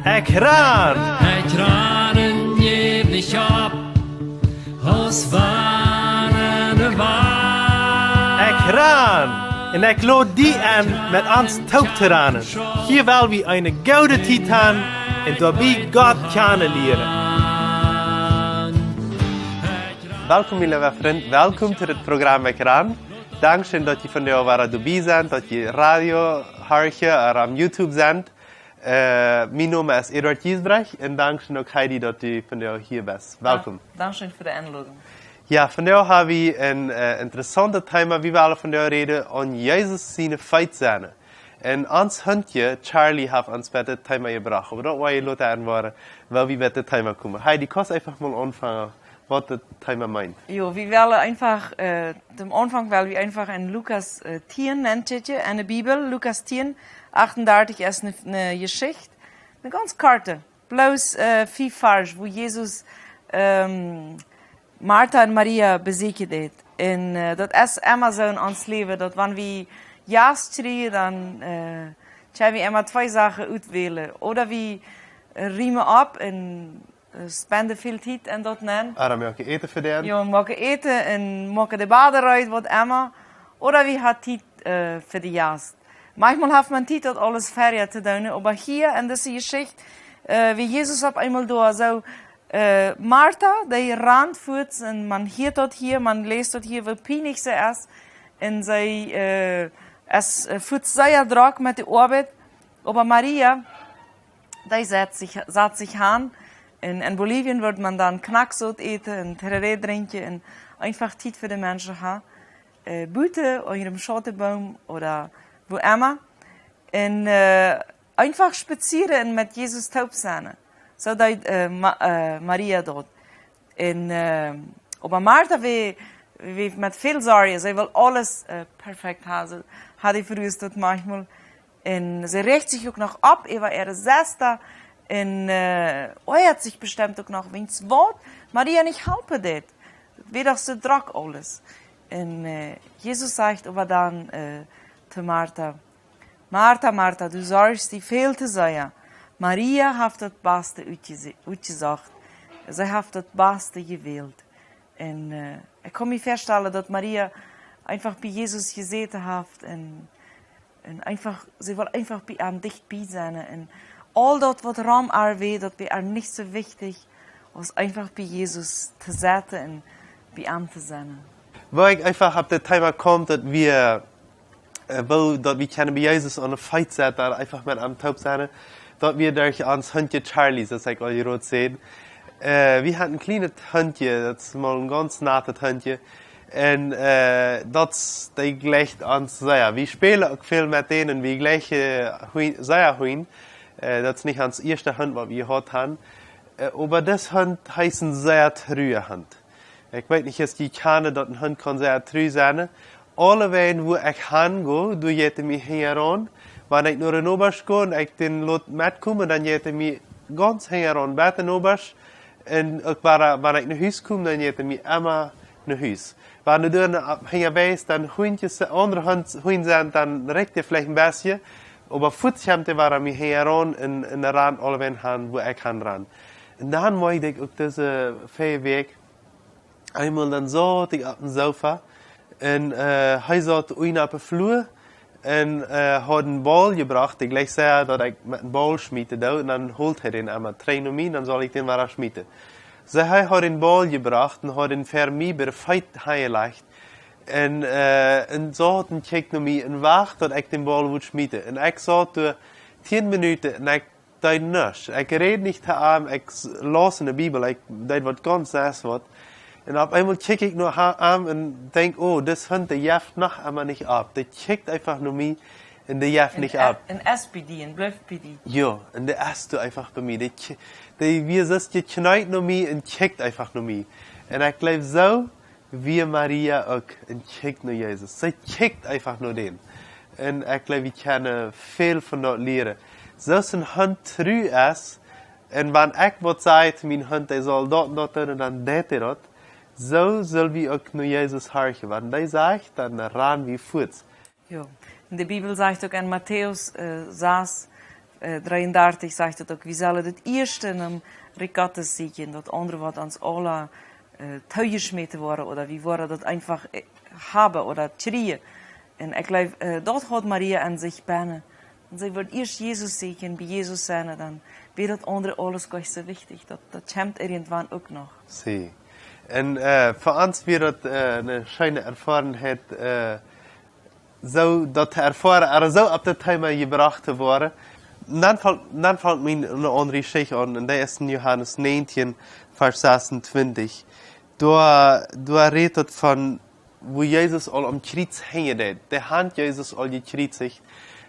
Ekran! Ekranen jävlig op, hos wanende waar. Ekran! En ik lood die aan met ons taubteranen. Hier wil we een gouden titan en daarbij God kennen leren. Welkom, lieve vriend. Welkom tot het programma Ekran. Dankzij dat je vandaag waar erbij bent, dat je radio hoort of op YouTube bent. Mijn naam is Eduard Giesbrecht en dankzij ook Heidi dat u vandaag hier bent. Welkom. Dankzij voor de inleiding. Ja, vandaag hebben we een interessante thema. We willen vandaag reden aan Jezus zijn feitzanen. En ons hondje, Charlie, heeft ons met het thema gebracht. Maar dat wil je laten aanwaren, waar we met het thema komen. Heidi, kan je einfach mal anfangen, wat het thema meint? Jo, wir wollen einfach, zum Anfang wollen wir einfach in Lukas 10 nennt in der Bibel. Lukas 10, 38 ist eine Geschichte, eine ganz Karte. Bloß 4 Vers, wo Jesus Martha und Maria besiegt hat. Und das ist immer so in ons Leben, dass wenn wir ja schreien, dann können wir immer 2 Sachen auswählen. Oder wir riemen ab und spenden veel tijd en dat nemen. Dan mag je eten verdienen. Ja, maken eten en maken de baden eruit, wat immer. Oder wie hat tijd für die Jast. Manchmal hat man tijd dat alles fertig te doen. Aber hier in deze Geschichte, wie Jesus op einmal da, so Martha, die rand voort en man hiert dat hier, man leest dat hier, wie pijnig ze is. En zij voert sehr druk met de Arbeit. Aber Maria, die zet zich aan. In Bolivien wird man dann Knacksot eten, ein Tereré trinken und einfach Zeit für die Menschen haben. Buiten, auf ihrem Schottenbaum oder wo immer. Und einfach spazieren mit Jesus taub sein. So deed Maria dort. Und, aber Martha wie mit viel Sorge, sie will alles perfekt haben. So hat die früher dort manchmal. Und sie richtet sich auch noch ab über ihre Schwester. Und hat sich bestimmt auch noch wenn's Wort. Maria nicht helfen det. Wie doch so drag alles. Und Jesus sagt aber dann zu Martha, Martha, Martha, du sorgst die viel zu sein. Maria hat das Beste ausgesagt. Sie hat das Beste gewählt. Und ich kann mir vorstellen, dass Maria einfach bei Jesus gesehen hat und einfach, sie will einfach bei ihm dicht bei sein. Und all dat wat Raum weet, dat wir nicht so wichtig, als einfach bei Jesus zu zetten und bei ihm zu sein. Wo ich einfach auf das Thema kommt, dass wir können bei Jesus an der Feit setzen, einfach mit einem Taub sein, dass wir durch uns Hundje Charlie, das ich all rot sehen, wir hatten ein kleines Hundje, das ist mal ein ganz nahes Hundje, und das, die gleicht uns sehr. Wir spielen auch viel mit denen, wir gleichen sehr hin. Das ist nicht ans erste Hand, was wir gehört haben. Aber das Hand heißt eine sehr treue Hand. Ich weiß nicht, dass die kennen, dass ein Hund kann sehr treu sein. Alle Wege, wo ich hingehe, du gehst mich heran. Wenn ich nur in den Oberst gehe und ich den Lot mitkomme, dann geht mich ganz heran, bei den Oberst. Und wenn ich nach Hause komme, dann geht mich immer nach Hause. Wenn du dann hinbei dann andere Hunde sind, dann regt ihr vielleicht ein bisschen. Aber voetschemte waren mir heran in der Rand alle wen han, wo ich kann ran. Und dann mochte ich auf diese Weg einmal dann so ich auf dem Sofa und er saß auf der Flur und hat einen Ball gebracht. Ich gleich sah, dass ich mit einem Ball schmiede und dann holt er den einmal trainen mich, dann soll ich den mal schmieden. So er hat den Ball gebracht und hat den für mich bei der Feit hingelegt. En zo had een kijk naar mij en wacht dat ik den Ball would schmieden. En ik zat door 10 minuten en ik deed niks. Ik reed niet te aan, ik las in de Bibel, ik deed wat ganz anders wat. En op einmal kijk ik naar hem en denk, oh, das Hund, der jaft noch einmal nicht ab. Der kijkt einfach naar mij en der jaft nicht ab. En est bij die, en blijft bij die. Ja, en der ist einfach bei mir. Wie ist je knijpt naar mij en kijkt einfach naar mij. En ik bleef zo. Wie Maria auch und kijkt naar Jesus. Sie kijkt einfach nur den. Und ich glaube, wir können viel von dort lernen. So ein Hund treu ist, und wenn ich was sagt, mein Hund, der soll dort tun, dann tut er das. So soll wir auch nur Jesus horchen. Wenn der sagt, dann ran wir fort. Ja. In der Bibel sagt auch in Matthäus 6, 33 zegt het ook, we zullen het eerste in een regatta zien, dat andere wat ons alle teilgeschmeten worden, oder we worden dat einfach haben oder schreien. En ik geloof, dat gaat Maria aan zich binnen. En zij wordt eerst Jezus zien, bij Jezus zijn, dan weer dat andere alles gleich so wichtig. Dat komt irgendwann ook nog. Zie. En voor ons weer dat een schöne ervarenheid, zo dat te ervaren, zo op dat thema gebracht te worden. Dan valt mij een andere schicht aan, en dat is in Johannes 19, vers 26. Daar redt het van, wo Jezus al om kruis hingen deed. De hand Jezus al gekruisigd.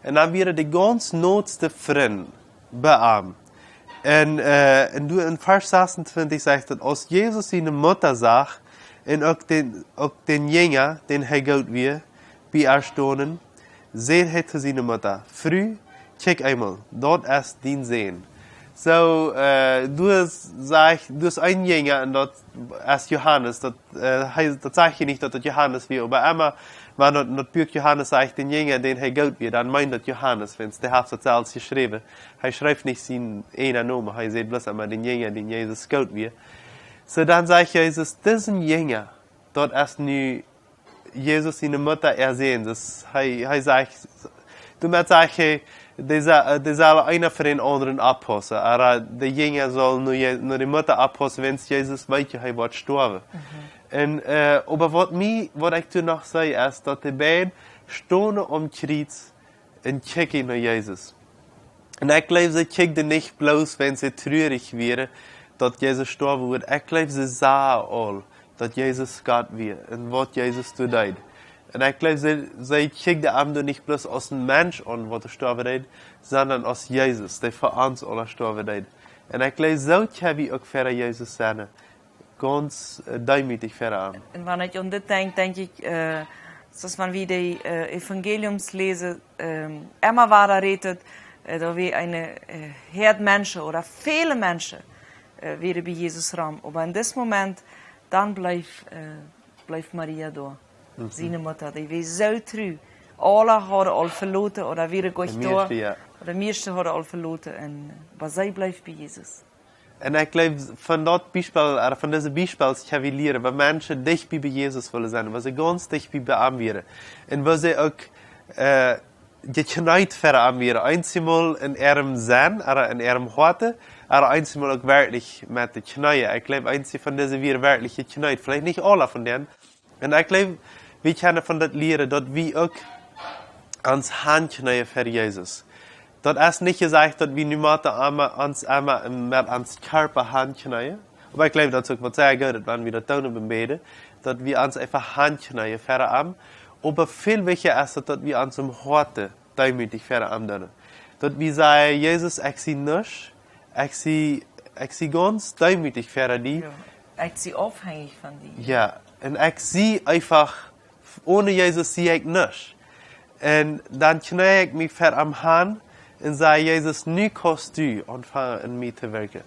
En dan weer de ganz noodste vriend beaam. En in vers 26 zegt het, als Jezus zijn moeder zag, en ook den jongen, den hij goud weer, bij haar stonden, zei hij te zijn moeder, vrouw, kijk eenmaal, dat is die zin. So, du hast ein Jünger, und das ist Johannes, das sage ich nicht, dass das Johannes wird, aber immer, wenn das Buch Johannes sagt, den Jünger, den er Gott wird, dann meint das Johannes, wenn es der hat das alles geschrieben. Er schreibt nicht seinen einen Namen, er sagt bloß immer den Jünger, den Jesus Gott wird. So, dann sagt Jesus, diesen Jünger, dort ist nu Jesus seine Mutter ersehen, das, er sagt, du möchtest sagen, die zal einer von den anderen abpassen. Aber der Jünger soll nur die Mutter abpassen, wenn Jesus weiß, er wird sterben. Und, aber was ich dir noch sage, ist, dass die beiden stehen Kreuz und kicken nach Jesus. Und ich glaube, sie kicken nicht bloß, wenn sie traurig wären, dass Jesus sterben wird. Ich glaube, sie sahen all, dass Jesus Gott wird und was Jesus tut. Und ich glaube, sie kicken am nicht bloß aus dem Mensch an, was sterben wird, sondern aus Jesus, der für uns alle sterben wird. Und ich glaube, so kann wir auch für Jesus sein. Ganz demütig für ihn. Und wenn ich an das denke, denke ich, dass wenn wir die Evangeliums lesen, immer war da redet, da wir eine Herd Menschen oder viele Menschen wieder bei Jesus rum. Aber in diesem Moment, dann bleibt Maria da. Seine Mutter, die war so treu. Alle hadden al verloren, oder wieder gleich da. Ja. Oder meeste hadden al verloren. Aber sie bleibt bei Jesus. Und ich glaube, von diesem Beispiel kann wir lernen, wenn Menschen dicht bei Jesus wollen sein, wenn sie ganz dicht bei ihm wären. Und wenn sie auch geknallt für ihn wären. Einmal in ihrem Sinn, oder in ihrem Harte, aber einmal auch wirklich mit den Knien. Ich glaube, einzig von diesen wären wirklich geknallt. Vielleicht nicht alle von denen. Und ich glaube, wir können von das lernen, dass wir auch ans Hand knien für Jesus. Dat is niet gezegd dat we nu ons met ons Körper Hand knijden. Maar ik geloof dat het ook wat sehr gut, wenn wir das tun beim Beten, dass wir uns einfach Hand knijden für ihn. Aber viel wichtiger ist, dass wir uns im Herzen demütig für ihn tun. Dass wir sagen, Jesus, ich sehe nicht, ich sehe ganz demütig für dich. Ja, ich sehe abhängig von dir. Ja, und ich sehe einfach, ohne Jesus sehe ich nicht. Und dann knijde ich mich für ihn Hand. En zei Jezus, nu kost u anfangen in mij te werken.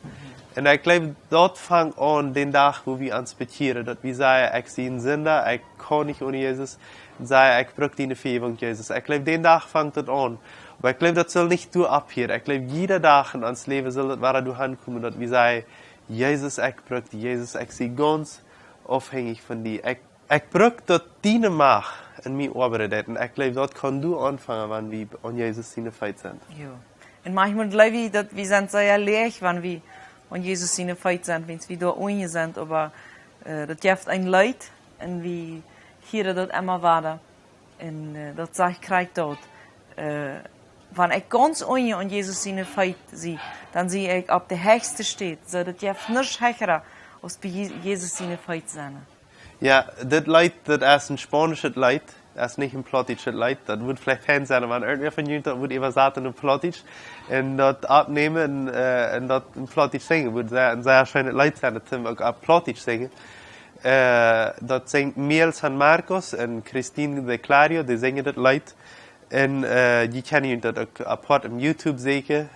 En ik geloof, dat vangt aan den dag wo we ons bekeren. Dat we zeggen, ik zie een zinder, ik kan niet ohne Jezus. En zeggen, ik brug die Vergebung Jezus. Ik geloof, den dag vangt het aan. Maar ik geloof, dat zal niet door abhören. Ik geloof, jeder dag in ons leven zal het waar door aankomen. Dat we zeggen, Jezus, ik brug die. Jezus, ik zie ganz afhängig van die. Ik brug dat die mag. In mij arbeiten. En ik geloof, dat kan du anfangen, wenn wir an Jesus seine Feit sind. Ja. Und manchmal glaube ich, dass wir sind sehr leer, wenn wir an Jesus seine Feit sind, wenn wir da ohne sind. Aber das gibt ein Leid und wir hören das immer weiter. Und das sage ich gleich dort. Wenn ich ganz ohne an Jesus seine Feit sehe, dann sehe ich, ob der Höchste steht. So, das gibt nichts höher, als bei Jesus seine Feit sein. Ja, das Leid, das ist ein spanisches Leid, das ist nicht ein plottisches Leid. Das wird vielleicht kein sein, wenn irgendwer von Ihnen das wird übersetzen in plottisch und das abnehmen und das in plottisch singen. Wird ein sehr schönes Leid sein, das wir auch plottisch singen. Das singt Miel San Marcos und Christine de Clario, die singen das Leid. Und die können das auch apart im YouTube sehen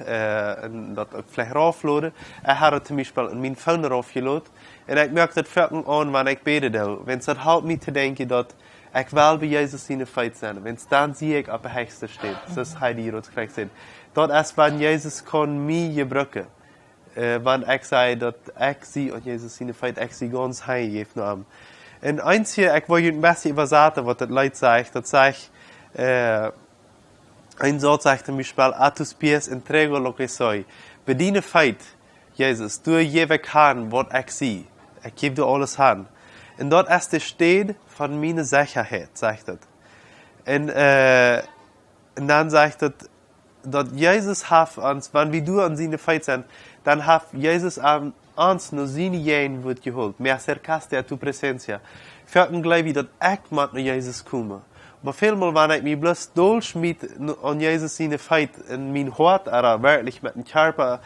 und das auch vielleicht raufladen. Ich habe zum Beispiel in meinem Phone raufgeladen. Und ich merke das wirklich an, wenn ich bete. Wenn es halt mich zu denken, dass Ich will bei Jesus in der Feit sein. Wenn es dann sehe ich auf der Höchste steht. Das ist Heidi Rotkrieg sind. Dort erst, wenn Jesus kann mich gebruiken. Wenn ich sage, dass ich sie und Jesus in der Feit, ich sie ganz heim geben am. Und eins hier, ich wollte ein bisschen übersetzen, was das Leute sagt. Das sagt, ein Satz sagt zum Beispiel, a tus pies entrego lo que soy. Bediene Feit, Jesus, du gebe kann, was ich sehe. Ich gebe dir alles an. Und dort ist der steht von meiner Sicherheit, sagt das. Und dann sagt das, dass Jesus hat uns, wenn wir du an seine Feit sind, dann hat Jesus an uns nur seine Jähen wird geholt. Me acercaste a tu presencia. Für gleich wie, dass ich mit Jesus komme. Aber vielmal, wenn ich mich bloß durchschmied an Jesus seine Feit, in mein Hort, wirklich mit dem Körper,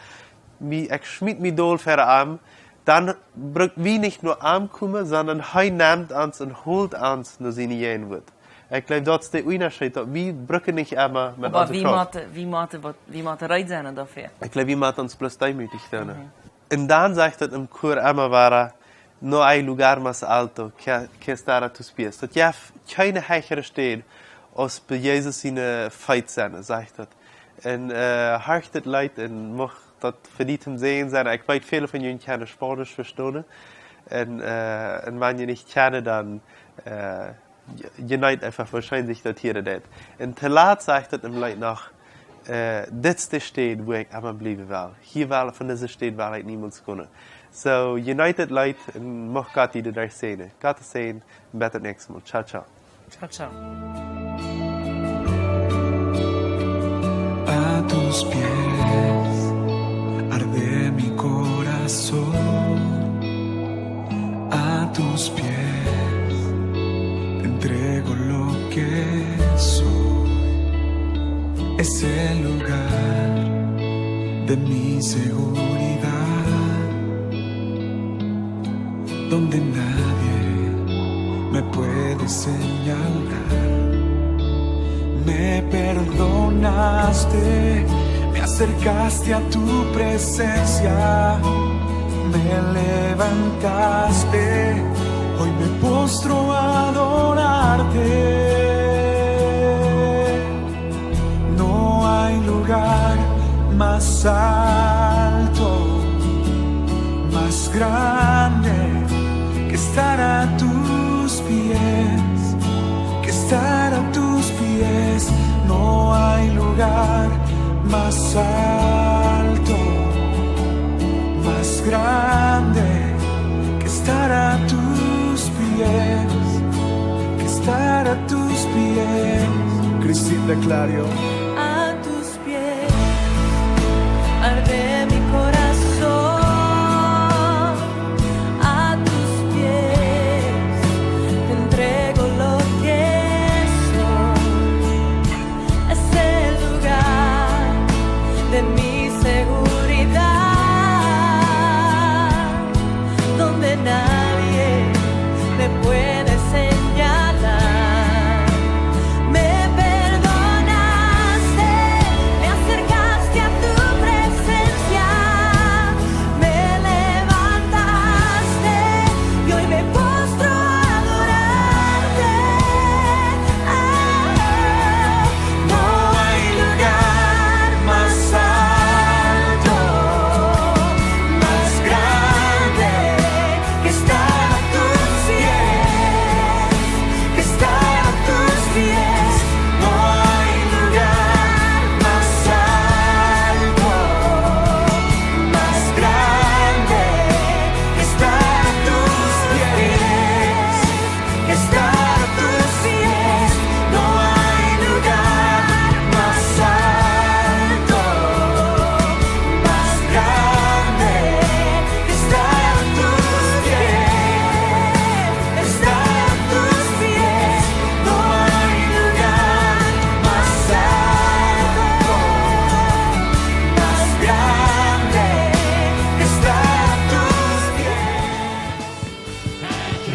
ich schmied mich durch für Arm, dann braucht wir nicht nur ankommen, sondern er nimmt uns und holt uns nur seine Jähen wird. Ich glaube, das ist der Unterschied. Wir brauchen nicht immer mit Aber unserer Kraft. wie moet eruit zijn dafür? Ich glaube, wir müssen uns bloß demütig tun. Und dann sagt er im Chor immer weiter, no hay lugar más alto que estar a tus pies. Das ja keine höhere steht, als bei Jesus in der Feit sein, sagt er. Und hachtet Leid und macht das für die zum Sehen sein. Ich weiß, viele von ihnen können Spanisch verstehen. Und wenn ihr nicht kennen, dann unite einfach wahrscheinlich das hier das. Und Telat sagt er im Leid nach, das ist der Stadt, wo ich immer bleiben will. Hier will von dieser Stadt will ich niemals kommen. So, United Light und mach Gott die da sehen. Gott sehen, bis zum nächsten Mal. Ciao, ciao. Ciao, ciao. A tus pies arde mi corazón. A tus pies te entrego lo que soy. Es el lugar de mi seguridad, donde nadie me puede señalar. Me perdonaste, me acercaste a tu presencia, me levantaste, hoy me postro a adorarte. No hay lugar más alto, más grande que estar a tus pies, que estar a tus pies. No hay lugar más alto, más grande que estar a tus pies, que estar a tus pies. Cristina Clario. A tus pies arde mi corazón.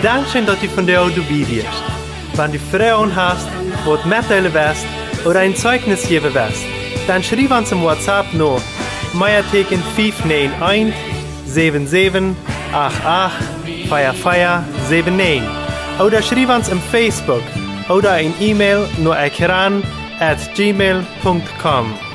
Dankeschön, dass du von der Auto bist. Wenn du Fragen hast, was mitteilen willst oder ein Zeugnis geben willst, dann schreib uns im WhatsApp noch Meierteken 591 77 88 55 79 oder schreib uns im Facebook oder ein E-Mail nur erkiran@gmail.com.